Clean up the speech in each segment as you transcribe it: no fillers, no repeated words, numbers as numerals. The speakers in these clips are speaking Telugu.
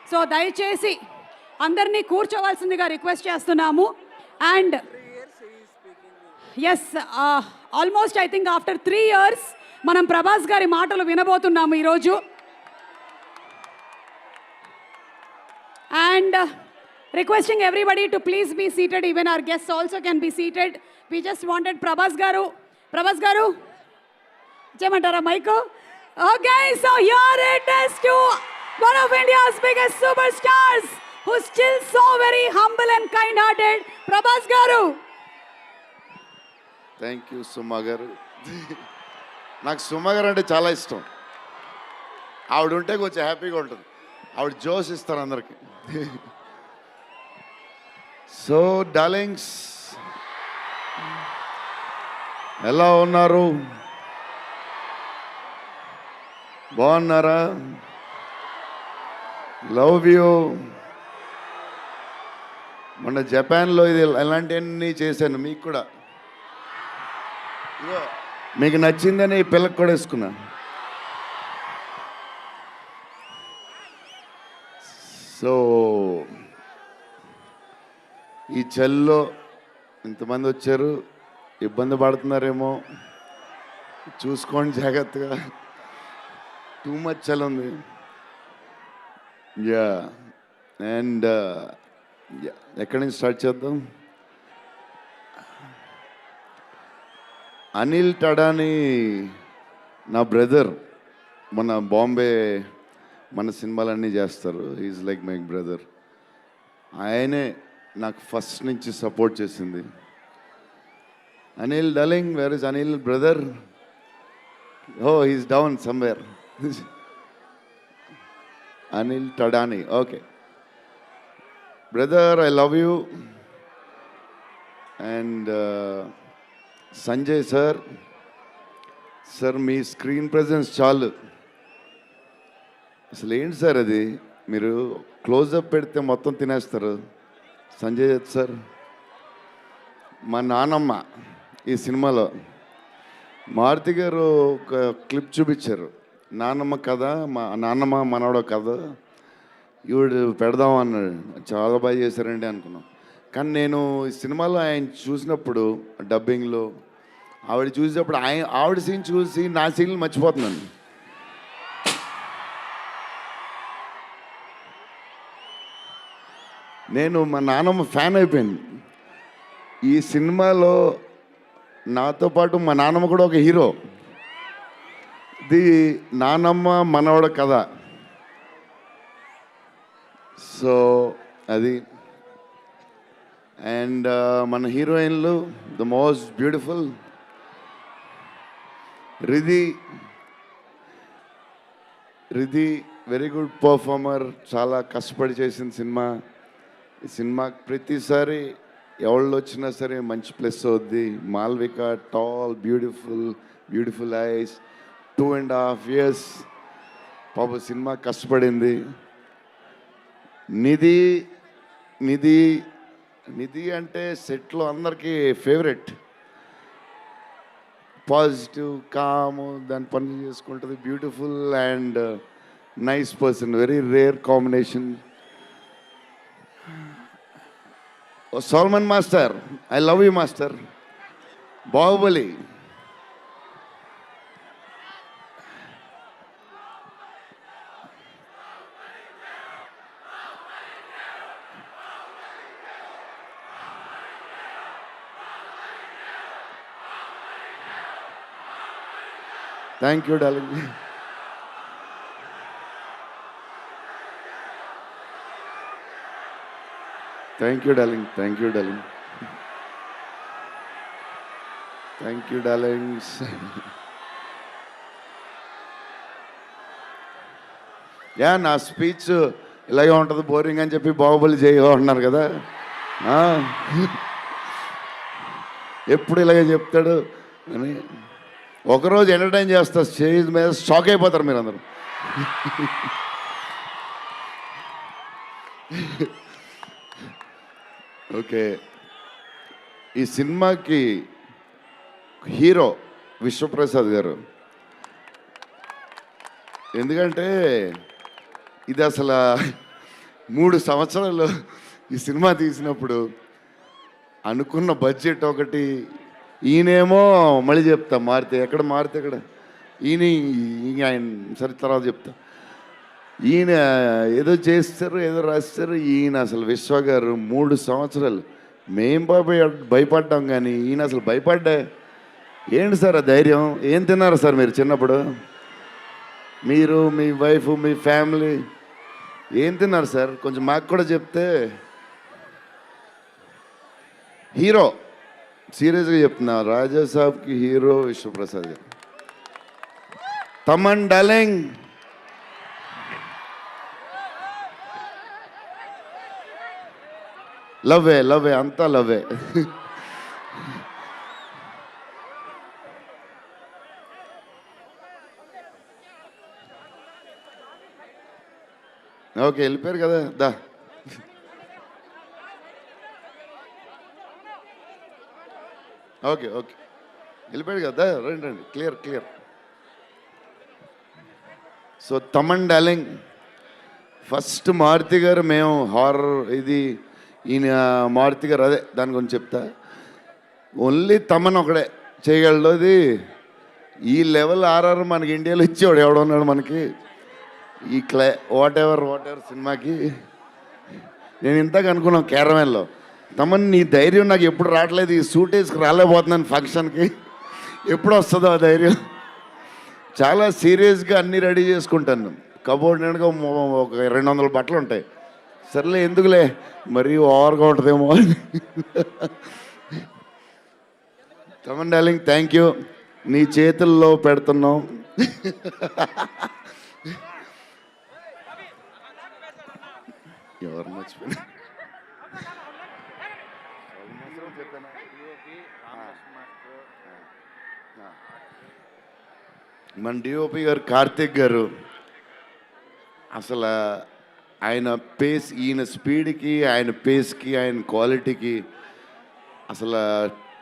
సో దయచేసి అందరినీ కూర్చోవాల్సిందిగా రిక్వెస్ట్ చేస్తున్నాము. And yes, almost I think after 3 years మనం ప్రభాస్ గారి మాటలు వినబోతున్నాము ఈరోజు. And requesting everybody to please be seated, even our guests also can be seated. We just wanted Prabhas garu చేయమంటారా mic? Okay, so here it is to one of India's biggest superstars who's still so very humble and kind-hearted, Prabhas garu. Thank you, Suma garu. నాకు సుమ గారు అంటే చాలా ఇష్టం. ఆవిడ ఉంటే కొంచెం హ్యాపీగా ఉంటుంది. ఆవిడ జోష్ ఇస్తారు అందరికి. సో డార్లింగ్స్, ఎలా ఉన్నారు? బాగున్నారా? Love you. మొన్న జపాన్లో ఇది ఎలాంటివన్నీ చేశాను మీకు కూడా. ఇగో మీకు నచ్చిందని ఈ పిల్లకి కూడా వేసుకున్నా. సో ఈ చలిలో ఇంతమంది వచ్చారు, ఇబ్బంది పడుతున్నారేమో, చూసుకోండి జాగ్రత్తగా. టూ మచ్ చలి ఉంది. యా, అండ్ ఎక్కడి నుంచి స్టార్ట్ చేద్దాం? అనిల్ టడాని నా బ్రదర్. మన బాంబే మన సినిమాలన్నీ చేస్తారు. Is like my brother. ఆయనే నాకు ఫస్ట్ నుంచి సపోర్ట్ చేసింది. Anil darling, where is Anil brother? Oh, he's down somewhere. Anil Thadani, okay brother, I love you. And Sanjay sir, మీ స్క్రీన్ ప్రెజెన్స్ చాలు. అసలు ఏంటి సార్ అది? మీరు క్లోజప్ పెడితే మొత్తం తినేస్తారు. సంజయ్ దత్ సార్, మా నానమ్మ ఈ సినిమాలో మారుతి గారు ఒక క్లిప్ చూపించారు. నాన్నమ్మ కథ, మా నాన్నమ్మ మనవడో కథ, ఈవిడు పెడదాం అన్నాడు. చాలా బాగా చేశారండి అనుకున్నాం. కానీ నేను ఈ సినిమాలో ఆయన చూసినప్పుడు, డబ్బింగ్లో ఆవిడ చూసినప్పుడు, ఆవిడ సీన్ చూసి నా సీన్లు మర్చిపోతున్నాను. నేను మా నాన్నమ్మ ఫ్యాన్ అయిపోయింది. ఈ సినిమాలో నాతో పాటు మా నాన్నమ్మ కూడా ఒక హీరో. ఇది నానమ్మ మనవడ కథ. సో అది. అండ్ మన హీరోయిన్లు the most beautiful Riddhi. Very good performer. చాలా కష్టపడి చేసిన సినిమా. ఈ సినిమాకి ప్రతిసారి ఎవళ్ళు వచ్చినా సరే మంచి ప్లస్ అవుద్ది. Malvika, tall, beautiful eyes, 2.5 years పాప సినిమా కష్టపడింది. నిధి అంటే సెట్లో అందరికీ ఫేవరెట్. పాజిటివ్, కాము, దాని పని చేసుకుంటుంది. Beautiful and nice person. Very rare combination. Salman master, I love you master. Baahubali, thank you darling. Thank you darling. Yeah, నా స్పీచ్ ఇలాగే ఉంటుంది, బోరింగ్ అని చెప్పి బాహుబలి చేయగా ఉంటున్నారు కదా. ఎప్పుడు ఇలాగే చెప్తాడు అని ఒకరోజు ఎంటర్టైన్ చేస్తా, స్టేజ్ మీద షాక్ అయిపోతారు మీరు అందరూ. ఓకే, ఈ సినిమాకి హీరో విశ్వప్రసాద్ గారు. ఎందుకంటే ఇది అసలు 3 సంవత్సరాలు ఈ సినిమా తీసినప్పుడు అనుకున్న బడ్జెట్ ఒకటి, ఈయనేమో మళ్ళీ చెప్తా మారితే ఎక్కడ ఈయన ఆయన సరే తర్వాత చెప్తా. ఈయన ఏదో చేస్తారు, ఏదో రాస్తారు. ఈయన అసలు విశ్వ గారు 3 సంవత్సరాలు మేం భయపడ్డాం, కానీ ఈయన అసలు భయపడ్డా. ఏంటి సార్ ఆ ధైర్యం? ఏం తిన్నారు సార్ మీరు చిన్నప్పుడు? మీరు, మీ వైఫ్, మీ ఫ్యామిలీ ఏం తిన్నారు సార్? కొంచెం మాకు కూడా చెప్తే. హీరో సీరియస్గా చెప్తున్నా, రాజా సాబ్కి హీరో విశ్వప్రసాద్ గారు. తమన్ డార్లింగ్, లవ్వే అంతా లవ్వే. ఓకే వెళ్ళిపోయారు కదా, దా. ఓకే వెళ్ళిపోయాడు కదా, రండి clear. So Thaman darling, first Maruthi garu మేము హారర్ ఇది ఈయన మారుతి గారు అదే దాని గురించి చెప్తా. ఓన్లీ తమన్ ఒకడే చేయగలడు. అది ఈ లెవెల్ ఆర్ఆర్ మనకి ఇండియాలో ఇచ్చేవాడు ఎవడున్నాడు మనకి ఈ వాట్ ఎవర్ సినిమాకి. నేను ఇంతకు అనుకున్నాను క్యారవాన్లో, తమన్ నీ ధైర్యం నాకు ఎప్పుడు రావట్లేదు, ఈ సూట్ వేసుకు రాలేకపోతున్నాను ఫంక్షన్కి, ఎప్పుడు వస్తుందో ఆ ధైర్యం. చాలా సీరియస్గా అన్నీ రెడీ చేసుకుంటాను. కబోర్డ్ నిండుగా ఒక 200 బట్టలు ఉంటాయి. సర్లే ఎందుకులే మరీ ఓవర్గా ఉంటుందేమో. తమన్ డార్లింగ్ థ్యాంక్ యూ, నీ చేతుల్లో పెడుతున్నాం. ఎవరు మర్చిపోయినా మన డిఓపి గారు కార్తిక్ గారు, అసలు ఆయన పేస్, ఈయన స్పీడ్కి, ఆయన పేస్కి, ఆయన క్వాలిటీకి అసలు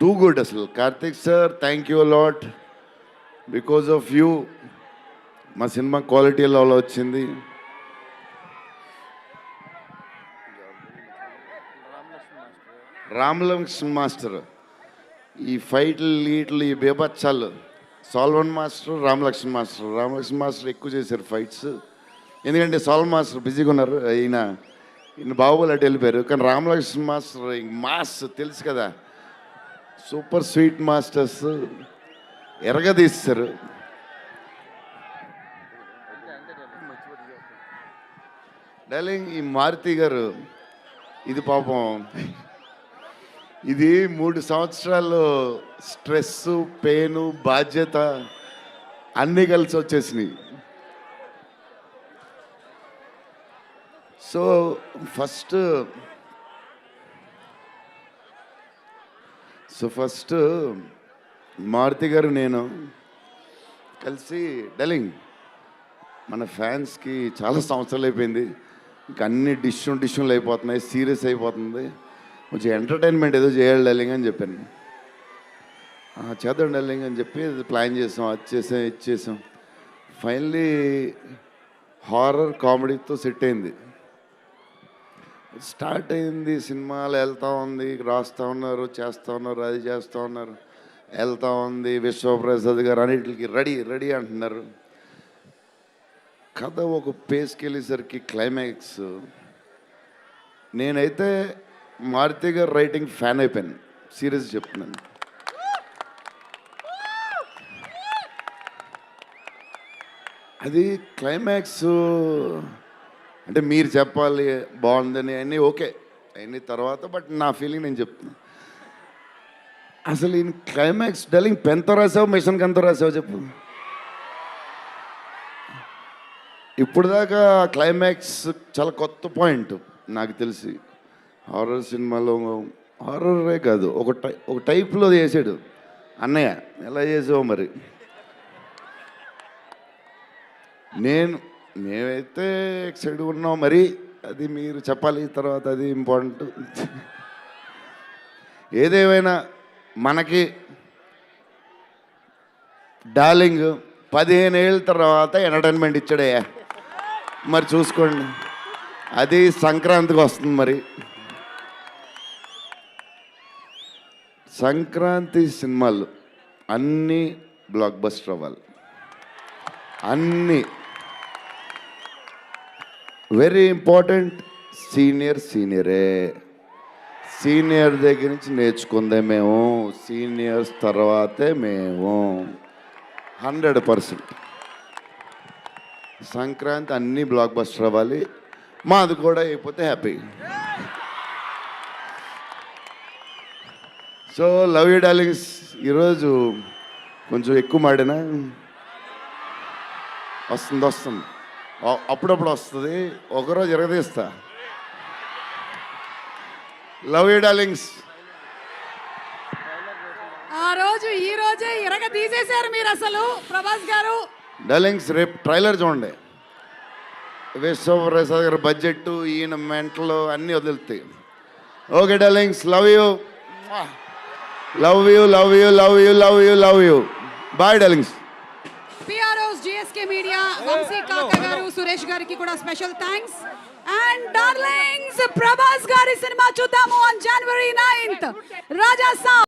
టూ గుడ్. అసలు Karthik sir thank you lot, because of you మా సినిమా క్వాలిటీ లెవెల్ వచ్చింది. రామలక్ష్మణ్ మాస్టర్ ఈ ఫైట్లు ఈ బేబచ్చాలు, సాల్వన్ మాస్టర్, రామలక్ష్మణ్ మాస్టర్ ఎక్కువ చేశారు ఫైట్స్. ఎందుకంటే సాల్వన్ మాస్టర్ బిజీగా ఉన్నారు, ఈయన బాహుబలి అటు వెళ్ళిపోయారు. కానీ రామలక్ష్మణ్ మాస్టర్ మాస్ తెలుసు కదా, సూపర్ స్వీట్ మాస్టర్స్ ఎరగదీస్తారు. డార్లింగ్ ఈ మారుతి గారు ఇది పాపం, ఇది 3 సంవత్సరాలు స్ట్రెస్, పెయిన్, బాధ్యత అన్నీ కలిసి వచ్చేసినాయి. సో ఫస్ట్ మారుతి గారు నేను కలిసి, డార్లింగ్ మన ఫ్యాన్స్కి చాలా సంవత్సరాలు అయిపోయింది, ఇంకా అన్ని డిష్యూలు అయిపోతున్నాయి, సీరియస్ అయిపోతుంది, కొంచెం ఎంటర్టైన్మెంట్ ఏదో చేయాలి డార్లింగ్ అని చెప్పాను. చేద్దాం డార్లింగ్ అని చెప్పి ప్లాన్ చేసాం, అది చేసాం. ఫైనలీ హారర్ కామెడీతో సెట్ అయింది. స్టార్ట్ అయింది, సినిమాలు వెళ్తూ ఉంది, రాస్తూ ఉన్నారు, చేస్తూ ఉన్నారు, అది చేస్తూ ఉన్నారు, వెళ్తూ ఉంది. విశ్వప్రసాద్ గారు అన్నిటికి రెడీ అంటున్నారు. కథ ఒక పేస్కి వెళ్ళేసరికి క్లైమాక్స్, నేనైతే మారుతి గారు రైటింగ్ ఫ్యాన్ అయిపోయాను, సీరియస్ చెప్తున్నాను. అది క్లైమాక్స్ అంటే మీరు చెప్పాలి బాగుందని అన్నీ ఓకే అన్ని తర్వాత, బట్ నా ఫీలింగ్ నేను చెప్తున్నా. అసలు ఈ క్లైమాక్స్ డార్లింగ్ పెన్తో రాసావు, మిషన్కి ఎంతో రాసావు చెప్పు. ఇప్పుడు దాకా క్లైమాక్స్ చాలా కొత్త పాయింట్ నాకు తెలిసి. హారర్ సినిమాలో హారరే కాదు, ఒక టైప్లో చేసాడు అన్నయ్య. ఎలా చేసావు మరి? మేమైతే ఎక్సైడ్ ఉన్నాం, మరి అది మీరు చెప్పాలి తర్వాత, అది ఇంపార్టెంట్. ఏదేమైనా మనకి డార్లింగ్ 15 ఏళ్ళ తర్వాత ఎంటర్టైన్మెంట్ ఇచ్చాడయ్యా, మరి చూసుకోండి. అది సంక్రాంతికి వస్తుంది మరి. సంక్రాంతి సినిమాలు అన్నీ బ్లాక్ బస్టర్ అవ్వాలి. అన్నీ వెరీ ఇంపార్టెంట్. సీనియరే. సీనియర్ దగ్గర నుంచి నేర్చుకుందే మేము, సీనియర్స్ తర్వాతే మేము. 100% సంక్రాంతి అన్నీ బ్లాక్ బస్టర్ అవ్వాలి. మాది కూడా అయిపోతే happy. So love you darlings. ఈరోజు కొంచెం ఎక్కువ మాడినా వస్తుంది, అప్పుడప్పుడు వస్తుంది, ఒకరోజు ఎరగదీస్తా. Love you darlings. ఆ రోజు ఈ రోజే ఇరగ తీసేశారు మీరు అసలు ప్రభాస్ గారు. డార్లింగ్స్ రేపు ట్రైలర్ చూడండి. విశ్వప్రసాద్ గారి బడ్జెట్, ఈయన మెంటలు అన్నీ వదులుతాయి. Okay darlings, love you love you love you love you love you love you. Bye darlings. PROs GSK media, Vamsi Kaka garu, Suresh గారికి కూడా special thanks. And darlings, Prabhas గారి సినిమా చూద్దాము on January 9th. Raja Saab.